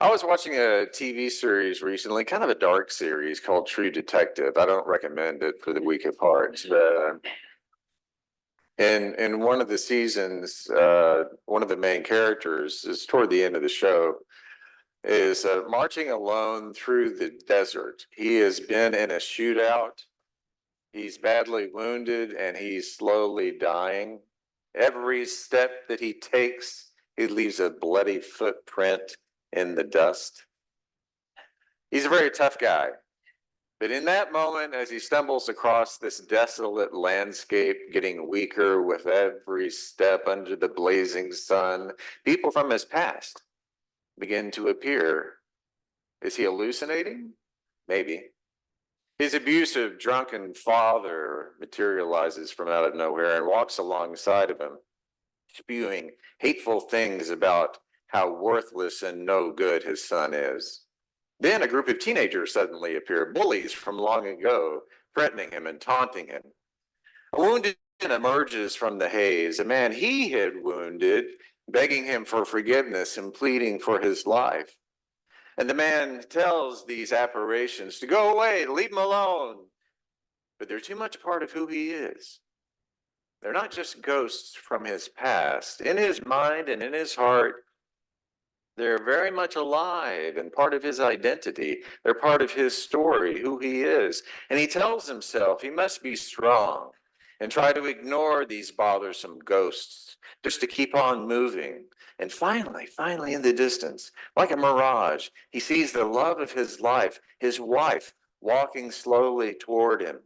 I was watching a TV series recently, kind of a dark series called True Detective. I don't recommend it for the weak of heart, but in one of the seasons, one of the main characters is toward the end of the show is marching alone through the desert. He has been in a shootout. He's badly wounded and he's slowly dying. Every step that he takes, he leaves a bloody footprint in the dust. He's a very tough guy. But in that moment, as he stumbles across this desolate landscape, getting weaker with every step under the blazing sun, people from his past begin to appear. Is he hallucinating? Maybe. His abusive, drunken father materializes from out of nowhere and walks alongside of him, spewing hateful things about how worthless and no good his son is. Then a group of teenagers suddenly appear, bullies from long ago, threatening him and taunting him. A wounded man emerges from the haze, a man he had wounded, begging him for forgiveness and pleading for his life. And the man tells these apparitions to go away, leave him alone. But they're too much a part of who he is. They're not just ghosts from his past. In his mind and in his heart, they're very much alive and part of his identity. They're part of his story, who he is. And he tells himself he must be strong and try to ignore these bothersome ghosts just to keep on moving. And finally, in the distance, like a mirage, he sees the love of his life, his wife, walking slowly toward him.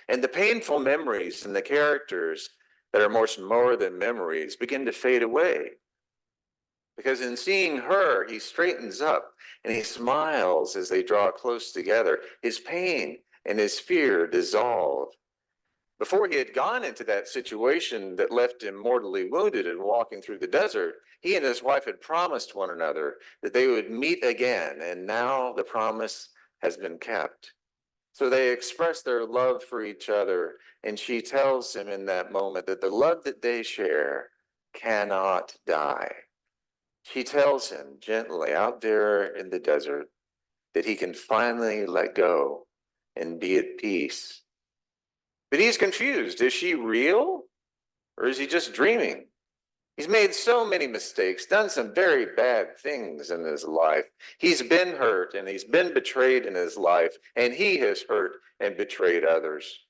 And the painful memories and the characters that are more than memories begin to fade away. Because in seeing her, he straightens up and he smiles as they draw close together. His pain and his fear dissolve. Before he had gone into that situation that left him mortally wounded and walking through the desert, he and his wife had promised one another that they would meet again, and now the promise has been kept. So they express their love for each other, and she tells him in that moment that the love that they share cannot die. She tells him gently out there in the desert that he can finally let go and be at peace. But he's confused. Is she real or is he just dreaming? He's made so many mistakes, done some very bad things in his life. He's been hurt and he's been betrayed in his life, and he has hurt and betrayed others.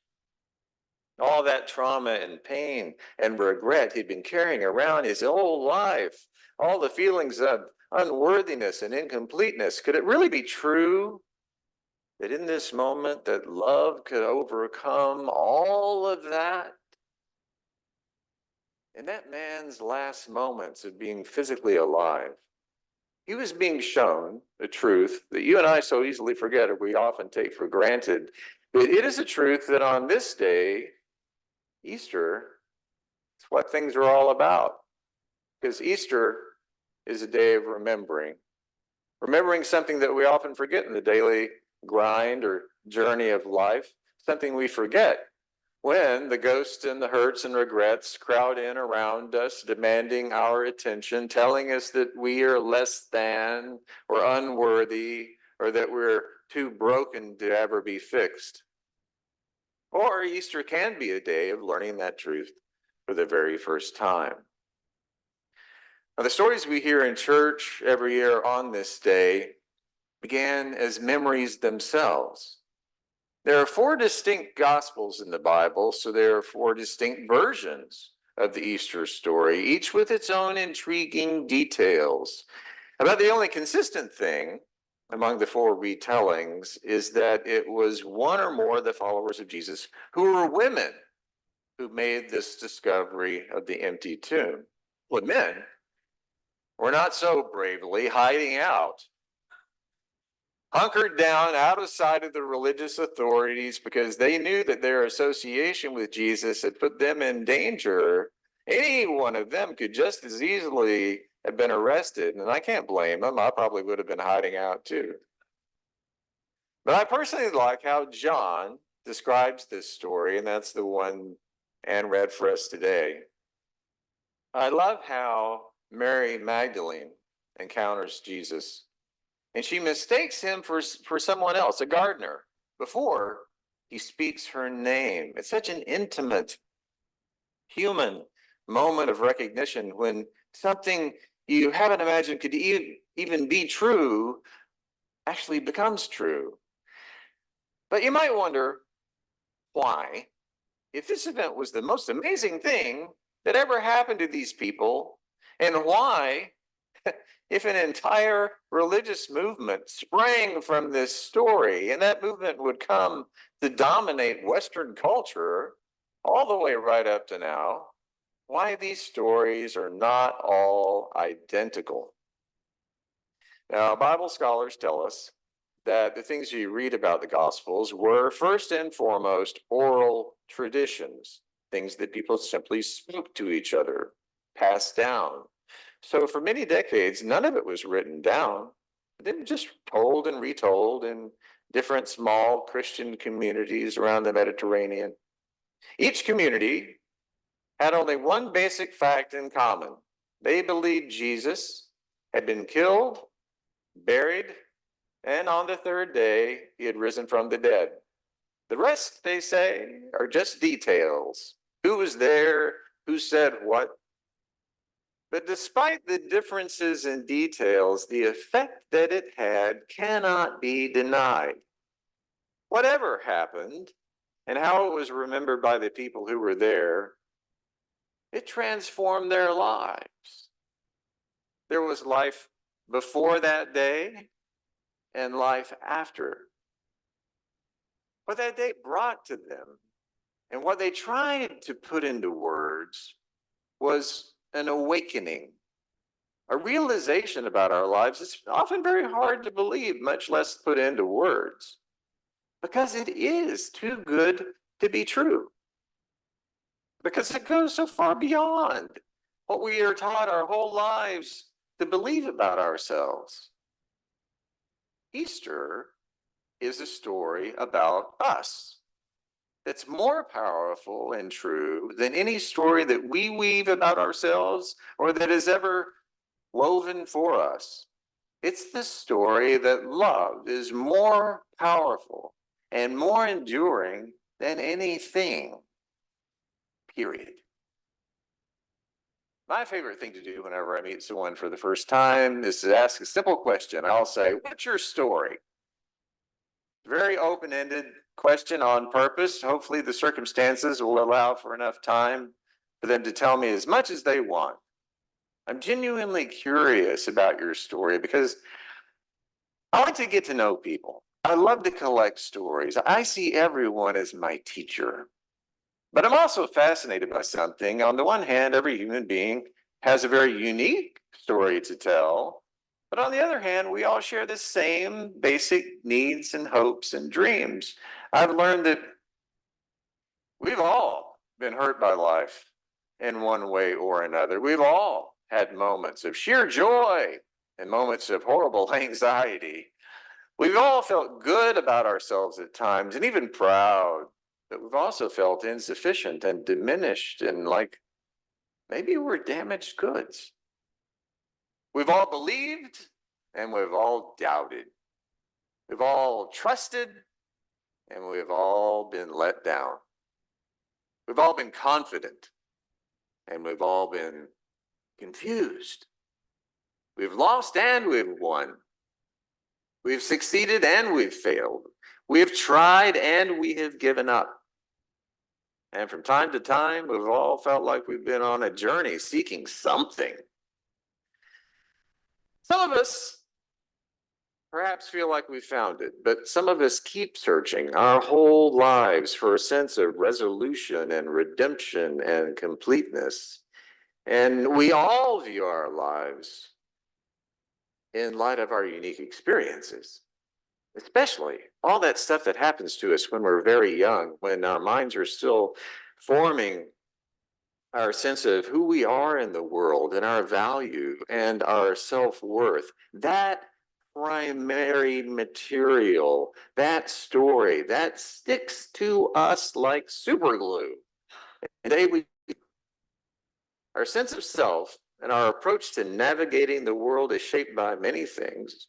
All that trauma and pain and regret he'd been carrying around his whole life, all the feelings of unworthiness and incompleteness. Could it really be true that in this moment that love could overcome all of that? In that man's last moments of being physically alive, he was being shown a truth that you and I so easily forget or we often take for granted. But it is a truth that on this day, Easter, it's what things are all about. Because Easter is a day of remembering something that we often forget in the daily grind or journey of life, something we forget when the ghosts and the hurts and regrets crowd in around us, demanding our attention, telling us that we are less than or unworthy or that we're too broken to ever be fixed. Or Easter can be a day of learning that truth for the very first time. Now, the stories we hear in church every year on this day began as memories themselves. There are four distinct gospels in the Bible, so there are four distinct versions of the Easter story, each with its own intriguing details. About the only consistent thing among the four retellings is that it was one or more of the followers of Jesus who were women who made this discovery of the empty tomb. Well, men were not so bravely hiding out, hunkered down out of sight of the religious authorities because they knew that their association with Jesus had put them in danger. Any one of them could just as easily have been arrested, and I can't blame them. I probably would have been hiding out too. But I personally like how John describes this story, and that's the one Anne read for us today. I love how Mary Magdalene encounters Jesus. and she mistakes him for someone else, a gardener, before he speaks her name. It's such an intimate, human moment of recognition when something you haven't imagined could even be true actually becomes true. But you might wonder why, if this event was the most amazing thing that ever happened to these people, and why, if an entire religious movement sprang from this story, and that movement would come to dominate Western culture all the way right up to now, why these stories are not all identical. Now, Bible scholars tell us that the things you read about the Gospels were first and foremost oral traditions, things that people simply spoke to each other, passed down. So for many decades, none of it was written down. They were just told and retold in different small Christian communities around the Mediterranean. Each community had only one basic fact in common. They believed Jesus had been killed, buried, and on the third day he had risen from the dead. The rest, they say, are just details. Who was there? Who said what? But despite the differences in details, the effect that it had cannot be denied. Whatever happened and how it was remembered by the people who were there, it transformed their lives. There was life before that day and life after. What that day brought to them and what they tried to put into words was an awakening, a realization about our lives. It's often very hard to believe, much less put into words, because it is too good to be true, because it goes so far beyond what we are taught our whole lives to believe about ourselves. Easter is a story about us that's more powerful and true than any story that we weave about ourselves or that is ever woven for us. It's the story that love is more powerful and more enduring than anything, period. My favorite thing to do whenever I meet someone for the first time is to ask a simple question. I'll say, "What's your story?" Very open-ended question on purpose. Hopefully the circumstances will allow for enough time for them to tell me as much as they want. I'm genuinely curious about your story because I like to get to know people. I love to collect stories. I see everyone as my teacher. But I'm also fascinated by something. On the one hand, every human being has a very unique story to tell. But on the other hand, we all share the same basic needs and hopes and dreams. I've learned that we've all been hurt by life in one way or another. We've all had moments of sheer joy and moments of horrible anxiety. We've all felt good about ourselves at times and even proud, but we've also felt insufficient and diminished and like maybe we're damaged goods. We've all believed and we've all doubted. We've all trusted and we've all been let down. We've all been confident and we've all been confused. We've lost and we've won. We've succeeded and we've failed. We've tried and we have given up. And from time to time, we've all felt like we've been on a journey seeking something. Some of us perhaps feel like we found it, but some of us keep searching our whole lives for a sense of resolution and redemption and completeness. And we all view our lives in light of our unique experiences, especially all that stuff that happens to us when we're very young, when our minds are still forming our sense of who we are in the world and our value and our self-worth. That primary material, that story, that sticks to us like super glue. Today, our sense of self and our approach to navigating the world is shaped by many things.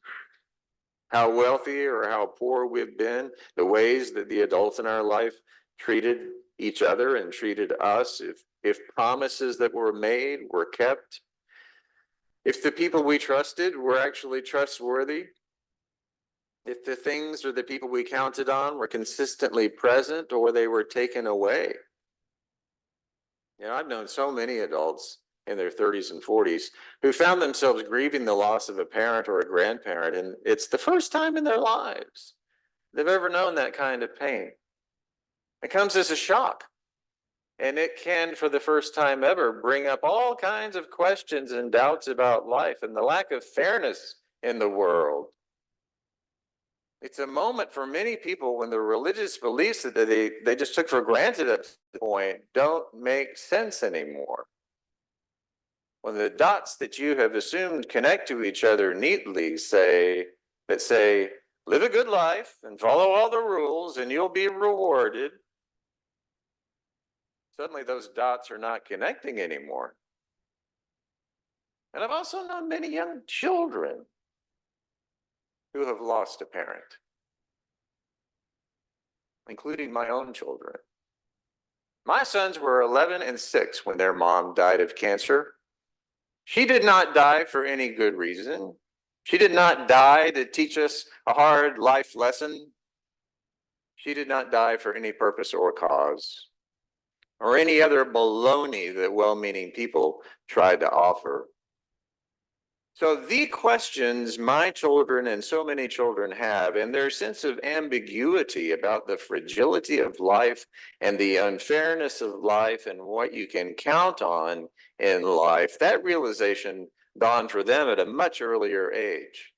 how wealthy or how poor we've been, the ways that the adults in our life treated each other and treated us, if promises that were made were kept, if the people we trusted were actually trustworthy, if the things or the people we counted on were consistently present or they were taken away. I've known so many adults in their 30s and 40s who found themselves grieving the loss of a parent or a grandparent, and it's the first time in their lives they've ever known that kind of pain. It comes as a shock, and it can, for the first time ever, bring up all kinds of questions and doubts about life and the lack of fairness in the world. It's a moment for many people when the religious beliefs that they just took for granted at this point don't make sense anymore. When the dots that you have assumed connect to each other neatly say, live a good life and follow all the rules and you'll be rewarded, suddenly those dots are not connecting anymore. And I've also known many young children who have lost a parent, including my own children. My sons were 11 and 6 when their mom died of cancer. She did not die for any good reason. She did not die to teach us a hard life lesson. She did not die for any purpose or cause, or any other baloney that well-meaning people tried to offer. So the questions my children and so many children have, and their sense of ambiguity about the fragility of life and the unfairness of life and what you can count on in life, that realization dawned for them at a much earlier age.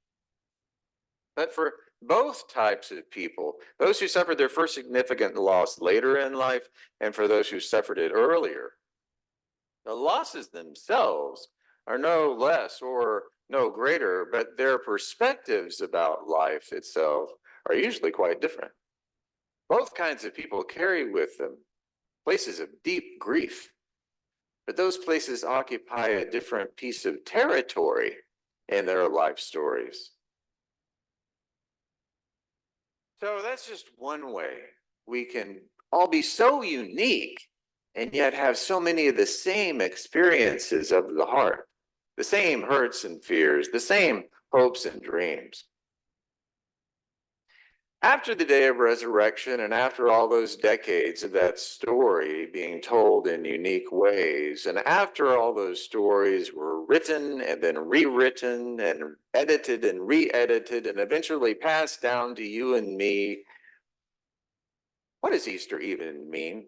But for both types of people, those who suffered their first significant loss later in life, and for those who suffered it earlier, the losses themselves are no less or no greater, but their perspectives about life itself are usually quite different. Both kinds of people carry with them places of deep grief, but those places occupy a different piece of territory in their life stories. So that's just one way we can all be so unique and yet have so many of the same experiences of the heart, the same hurts and fears, the same hopes and dreams. After the day of resurrection and after all those decades of that story being told in unique ways, and after all those stories were written and then rewritten and edited and re-edited and eventually passed down to you and me, what does Easter even mean?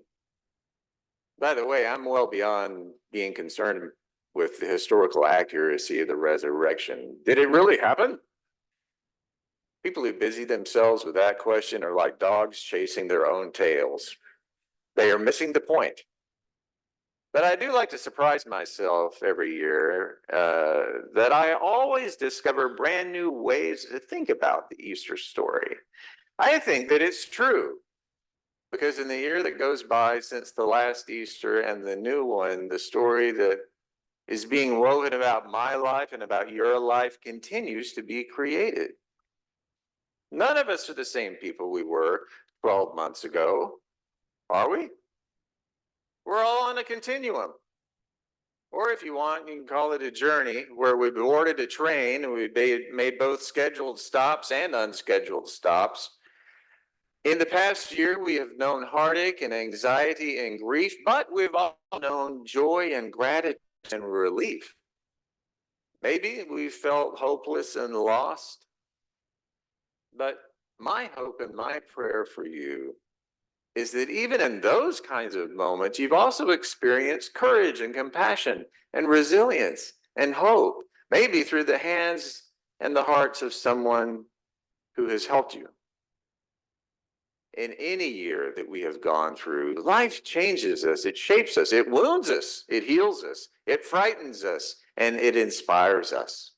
By the way, I'm well beyond being concerned with the historical accuracy of the resurrection. Did it really happen? People who busy themselves with that question are like dogs chasing their own tails. They are missing the point. But I do like to surprise myself every year that I always discover brand new ways to think about the Easter story. I think that it's true because in the year that goes by since the last Easter and the new one, the story that is being woven about my life and about your life continues to be created. None of us are the same people we were 12 months ago, are we? We're all on a continuum. Or if you want, you can call it a journey where we boarded a train and we made both scheduled stops and unscheduled stops. In the past year, we have known heartache and anxiety and grief, but we've also known joy and gratitude and relief. Maybe we felt hopeless and lost, but my hope and my prayer for you is that even in those kinds of moments, you've also experienced courage and compassion and resilience and hope, maybe through the hands and the hearts of someone who has helped you. In any year that we have gone through, life changes us, it shapes us, it wounds us, it heals us, it frightens us, and it inspires us.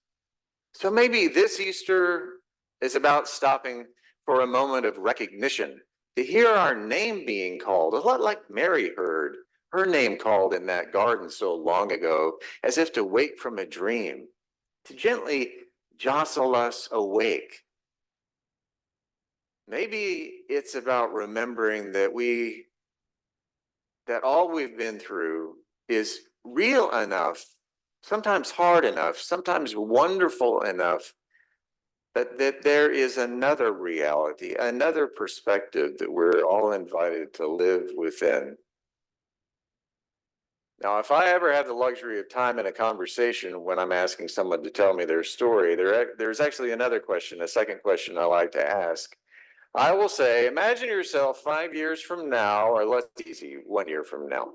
So maybe this Easter is about stopping for a moment of recognition, to hear our name being called, a lot like Mary heard her name called in that garden so long ago, as if to wake from a dream, to gently jostle us awake Maybe it's about remembering that all we've been through is real enough, sometimes hard enough, sometimes wonderful enough, but that there is another reality, another perspective that we're all invited to live within. Now, if I ever have the luxury of time in a conversation when I'm asking someone to tell me their story, there's actually another question, a second question I like to ask. I will say, imagine yourself 5 years from now, or let's easy, 1 year from now.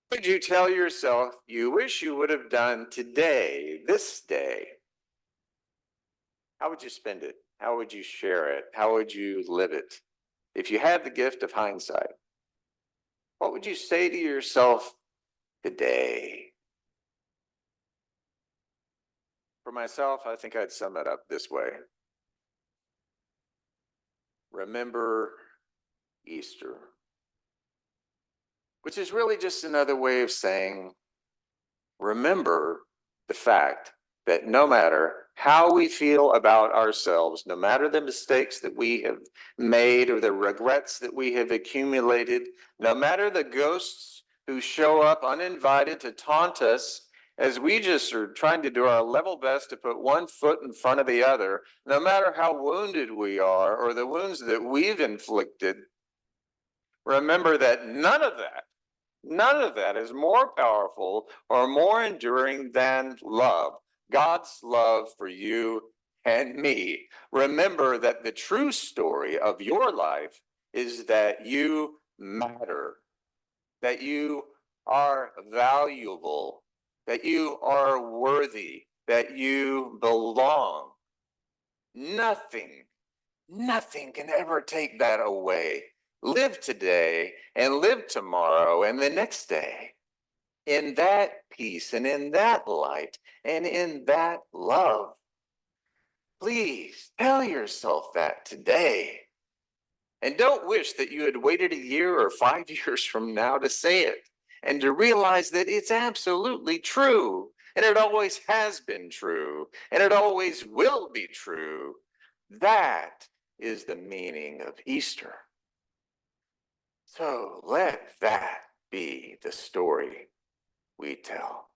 What would you tell yourself you wish you would have done today, this day? How would you spend it? How would you share it? How would you live it? If you had the gift of hindsight, what would you say to yourself today? For myself, I think I'd sum it up this way. Remember Easter, which is really just another way of saying, remember the fact that no matter how we feel about ourselves, no matter the mistakes that we have made or the regrets that we have accumulated, no matter the ghosts who show up uninvited to taunt us as we just are trying to do our level best to put one foot in front of the other, no matter how wounded we are or the wounds that we've inflicted, remember that none of that is more powerful or more enduring than love, God's love for you and me. Remember that the true story of your life is that you matter, that you are valuable, that you are worthy, that you belong. Nothing Nothing can ever take that away. Live today and live tomorrow and the next day in that peace and in that light and in that love. Please tell yourself that today. And don't wish that you had waited a year or 5 years from now to say it and to realize that it's absolutely true. And it always has been true. And it always will be true. That is the meaning of Easter. So let that be the story we tell.